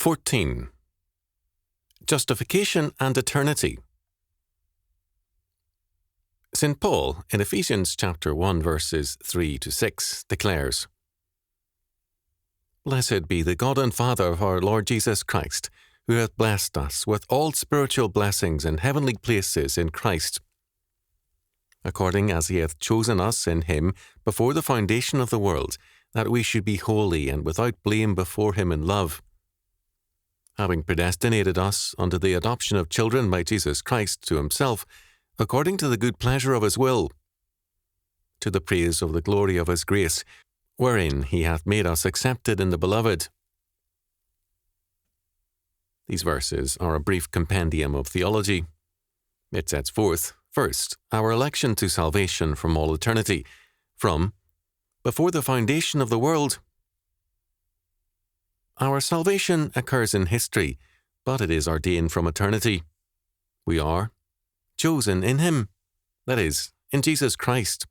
14. Justification and Eternity. St. Paul, in Ephesians chapter 1 verses 3 to 6, declares, "Blessed be the God and Father of our Lord Jesus Christ, who hath blessed us with all spiritual blessings in heavenly places in Christ, according as he hath chosen us in him before the foundation of the world, that we should be holy and without blame before him in love, having predestinated us unto the adoption of children by Jesus Christ to himself, according to the good pleasure of his will, to the praise of the glory of his grace, wherein he hath made us accepted in the Beloved." These verses are a brief compendium of theology. It sets forth, first, our election to salvation from all eternity, from before the foundation of the world. Our salvation occurs in history, but it is ordained from eternity. We are chosen in him, that is, in Jesus Christ.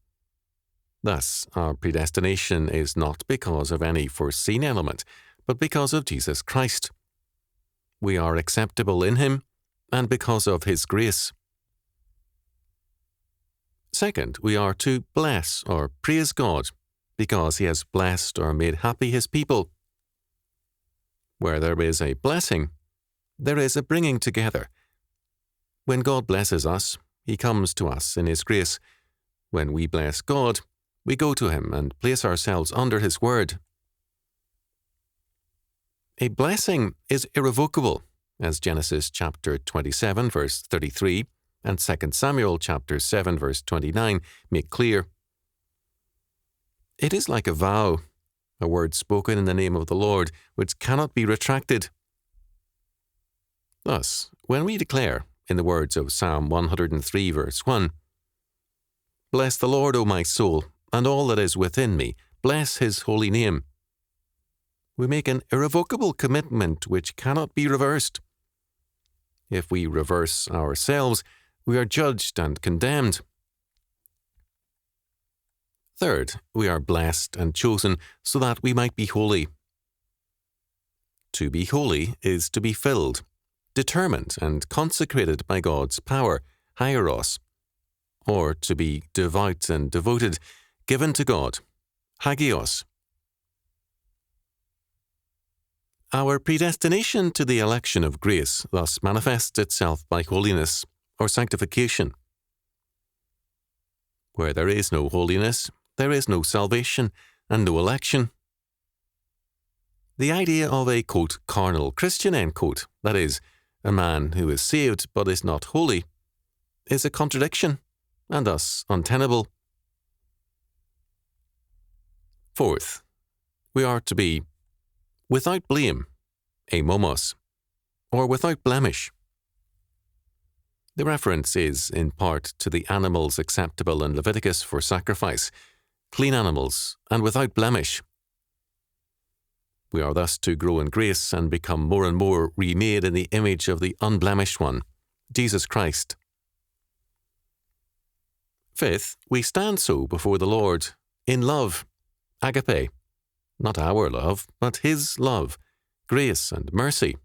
Thus, our predestination is not because of any foreseen element, but because of Jesus Christ. We are acceptable in him, and because of his grace. Second, we are to bless or praise God, because he has blessed or made happy his people. Where there is a blessing, there is a bringing together. When God blesses us, he comes to us in his grace. When we bless God, we go to him and place ourselves under his word. A blessing is irrevocable, as Genesis chapter 27 verse 33 and 2 Samuel chapter 7 verse 29 make clear. It is like a vow, a word spoken in the name of the Lord, which cannot be retracted. Thus, when we declare, in the words of Psalm 103 verse 1, "Bless the Lord, O my soul, and all that is within me, bless his holy name," we make an irrevocable commitment which cannot be reversed. If we reverse ourselves, we are judged and condemned. Third, we are blessed and chosen so that we might be holy. To be holy is to be filled, determined and consecrated by God's power, hieros, or to be devout and devoted, given to God, hagios. Our predestination to the election of grace thus manifests itself by holiness, or sanctification. Where there is no holiness, there is no salvation and no election. The idea of a, quote, carnal Christian, end quote, that is, a man who is saved but is not holy, is a contradiction, and thus untenable. Fourth, we are to be without blame, amomos, or without blemish. The reference is, in part, to the animals acceptable in Leviticus for sacrifice, clean animals, and without blemish. We are thus to grow in grace and become more and more remade in the image of the unblemished one, Jesus Christ. Fifth, we stand so before the Lord, in love, agape, not our love, but his love, grace and mercy.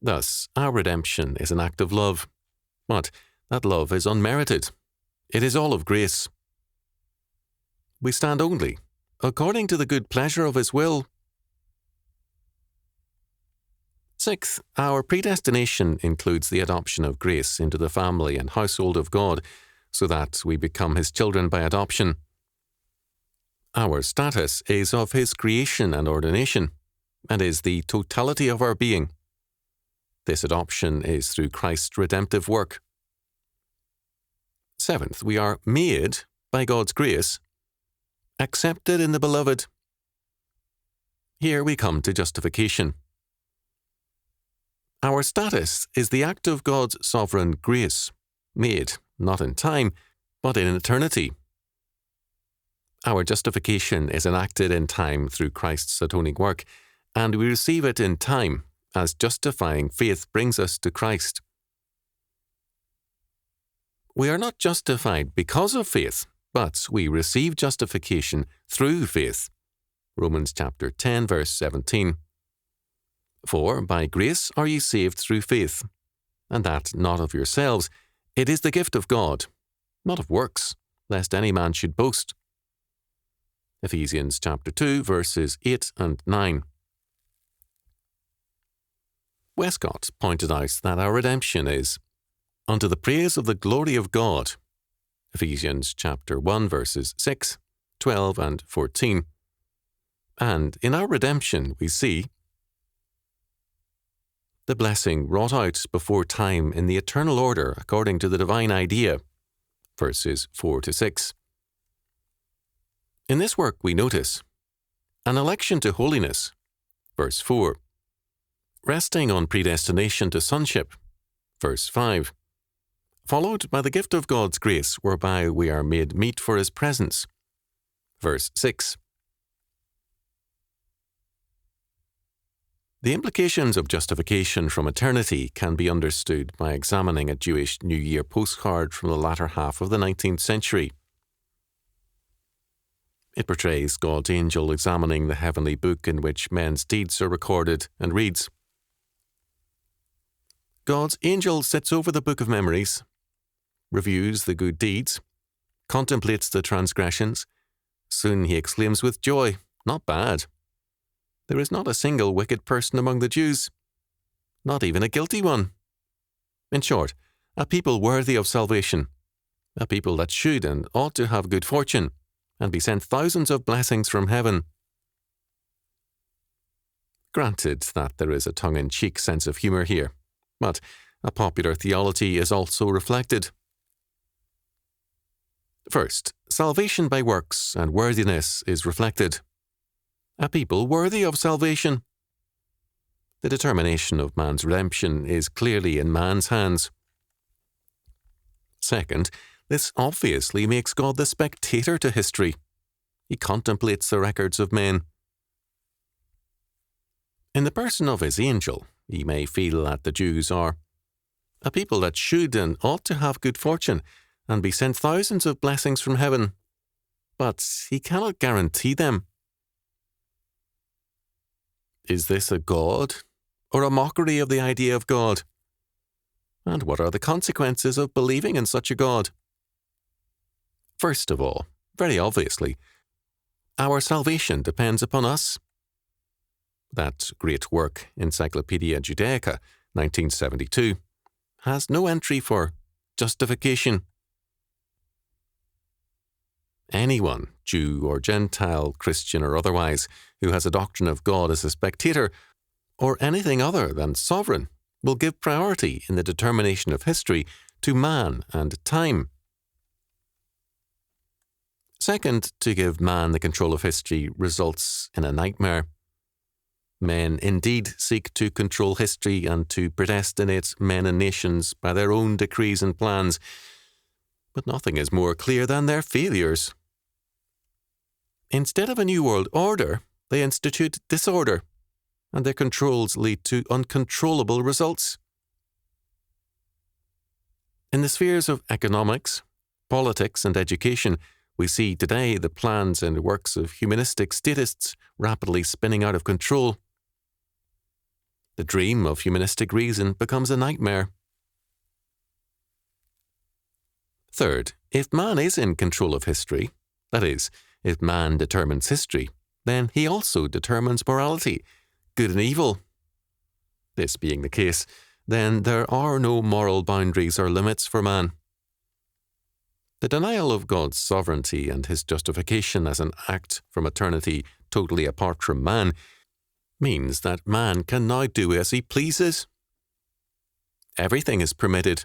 Thus, our redemption is an act of love, but that love is unmerited. It is all of grace. We stand only according to the good pleasure of his will. Sixth, our predestination includes the adoption of grace into the family and household of God, so that we become his children by adoption. Our status is of his creation and ordination, and is the totality of our being. This adoption is through Christ's redemptive work. Seventh, we are made, by God's grace, accepted in the Beloved. Here we come to justification. Our status is the act of God's sovereign grace, made not in time, but in eternity. Our justification is enacted in time through Christ's atoning work, and we receive it in time, as justifying faith brings us to Christ. We are not justified because of faith, but we receive justification through faith. Romans chapter 10, verse 17. For by grace are ye saved through faith, and that not of yourselves, it is the gift of God, not of works, lest any man should boast. Ephesians chapter 2, verses 8 and 9. Westcott pointed out that our redemption is unto the praise of the glory of God. Ephesians chapter 1, verses 6, 12 and 14. And in our redemption we see the blessing wrought out before time in the eternal order according to the divine idea, verses 4 to 6. In this work we notice an election to holiness, verse 4, resting on predestination to sonship, verse 5, followed by the gift of God's grace whereby we are made meet for His presence, verse 6. The implications of justification from eternity can be understood by examining a Jewish New Year postcard from the latter half of the 19th century. It portrays God's angel examining the heavenly book in which men's deeds are recorded and reads, God's angel sits over the book of memories, reviews the good deeds, contemplates the transgressions. Soon he exclaims with joy, not bad. There is not a single wicked person among the Jews, not even a guilty one. In short, a people worthy of salvation, a people that should and ought to have good fortune, and be sent thousands of blessings from heaven. Granted that there is a tongue-in-cheek sense of humour here, but a popular theology is also reflected. First, salvation by works and worthiness is reflected. A people worthy of salvation. The determination of man's redemption is clearly in man's hands. Second, this obviously makes God the spectator to history. He contemplates the records of men. In the person of His angel, He may feel that the Jews are a people that should and ought to have good fortune and be sent thousands of blessings from heaven, but He cannot guarantee them. Is this a God or a mockery of the idea of God? And what are the consequences of believing in such a God? First of all, very obviously, our salvation depends upon us. That great work, Encyclopaedia Judaica, 1972, has no entry for justification. Anyone, Jew or Gentile, Christian or otherwise, who has a doctrine of God as a spectator, or anything other than sovereign, will give priority in the determination of history to man and time. Second, to give man the control of history results in a nightmare. Men indeed seek to control history and to predestinate men and nations by their own decrees and plans, but nothing is more clear than their failures. Instead of a new world order, they institute disorder, and their controls lead to uncontrollable results. In the spheres of economics, politics, and education, we see today the plans and works of humanistic statists rapidly spinning out of control. The dream of humanistic reason becomes a nightmare. Third, if man is in control of history, that is, if man determines history, then he also determines morality, good and evil. This being the case, then there are no moral boundaries or limits for man. The denial of God's sovereignty and His justification as an act from eternity totally apart from man means that man can now do as he pleases. Everything is permitted,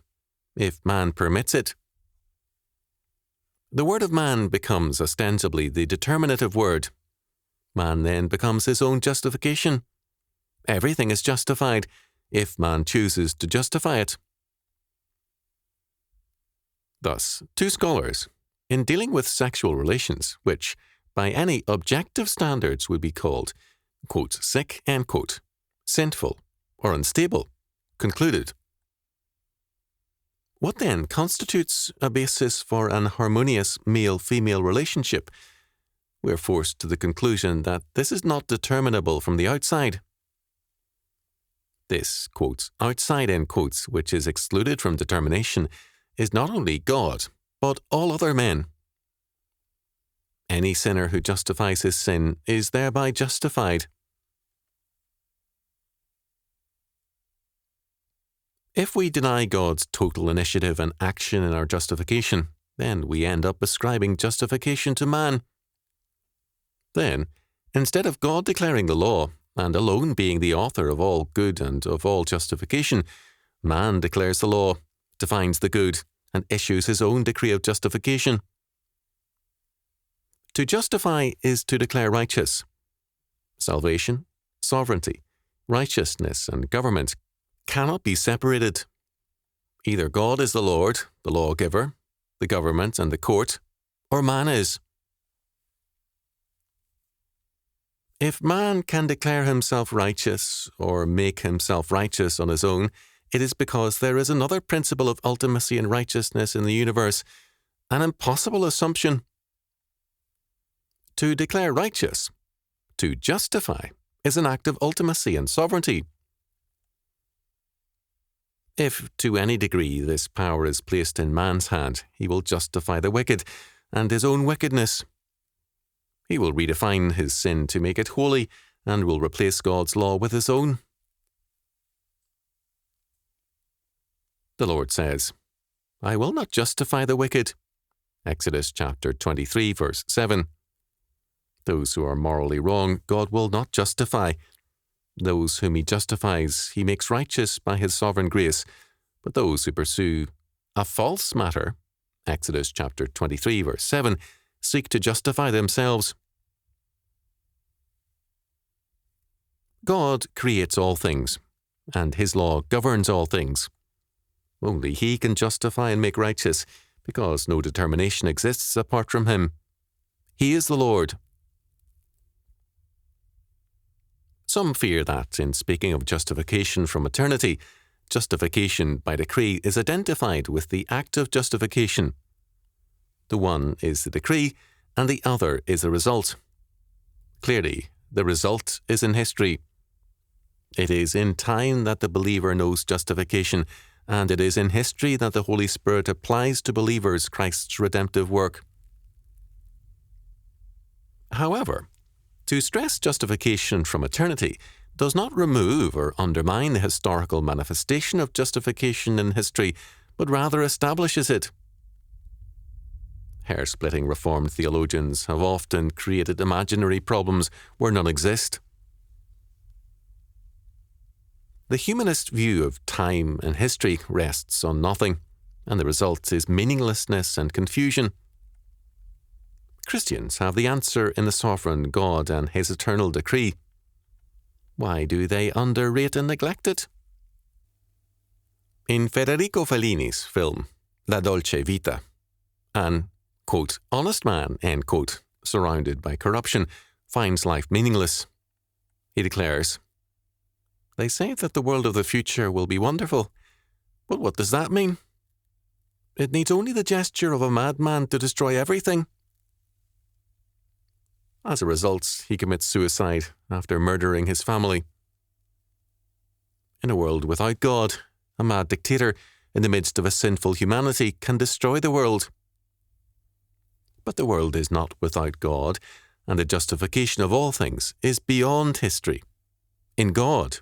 if man permits it. The word of man becomes ostensibly the determinative word. Man then becomes his own justification. Everything is justified, if man chooses to justify it. Thus, two scholars, in dealing with sexual relations, which, by any objective standards would be called, quote, sick, end quote, sinful, or unstable, concluded. What then constitutes a basis for an harmonious male-female relationship? We are forced to the conclusion that this is not determinable from the outside. This, quote, outside, end quotes, which is excluded from determination, is not only God, but all other men. Any sinner who justifies his sin is thereby justified. If we deny God's total initiative and action in our justification, then we end up ascribing justification to man. Then, instead of God declaring the law, and alone being the author of all good and of all justification, man declares the law, defines the good, and issues his own decree of justification. To justify is to declare righteous. Salvation, sovereignty, righteousness, and government cannot be separated. Either God is the Lord, the lawgiver, the government, and the court, or man is. If man can declare himself righteous or make himself righteous on his own, it is because there is another principle of ultimacy and righteousness in the universe, an impossible assumption. To declare righteous, to justify, is an act of ultimacy and sovereignty. If to any degree this power is placed in man's hand, he will justify the wicked and his own wickedness. He will redefine his sin to make it holy and will replace God's law with his own. The Lord says, I will not justify the wicked. Exodus chapter 23, verse 7. Those who are morally wrong, God will not justify. Those whom he justifies, he makes righteous by his sovereign grace. But those who pursue a false matter, Exodus chapter 23, verse 7, seek to justify themselves. God creates all things, and his law governs all things. Only he can justify and make righteous, because no determination exists apart from him. He is the Lord. Some fear that, in speaking of justification from eternity, justification by decree is identified with the act of justification. The one is the decree, and the other is the result. Clearly, the result is in history. It is in time that the believer knows justification, and it is in history that the Holy Spirit applies to believers Christ's redemptive work. However, to stress justification from eternity does not remove or undermine the historical manifestation of justification in history, but rather establishes it. Hair-splitting Reformed theologians have often created imaginary problems where none exist. The humanist view of time and history rests on nothing, and the result is meaninglessness and confusion. Christians have the answer in the sovereign God and his eternal decree. Why do they underrate and neglect it? In Federico Fellini's film, La Dolce Vita, an, quote, honest man, end quote, surrounded by corruption, finds life meaningless. He declares, They say that the world of the future will be wonderful, but what does that mean? It needs only the gesture of a madman to destroy everything. As a result, he commits suicide after murdering his family. In a world without God, a mad dictator in the midst of a sinful humanity can destroy the world. But the world is not without God, and the justification of all things is beyond history. In God,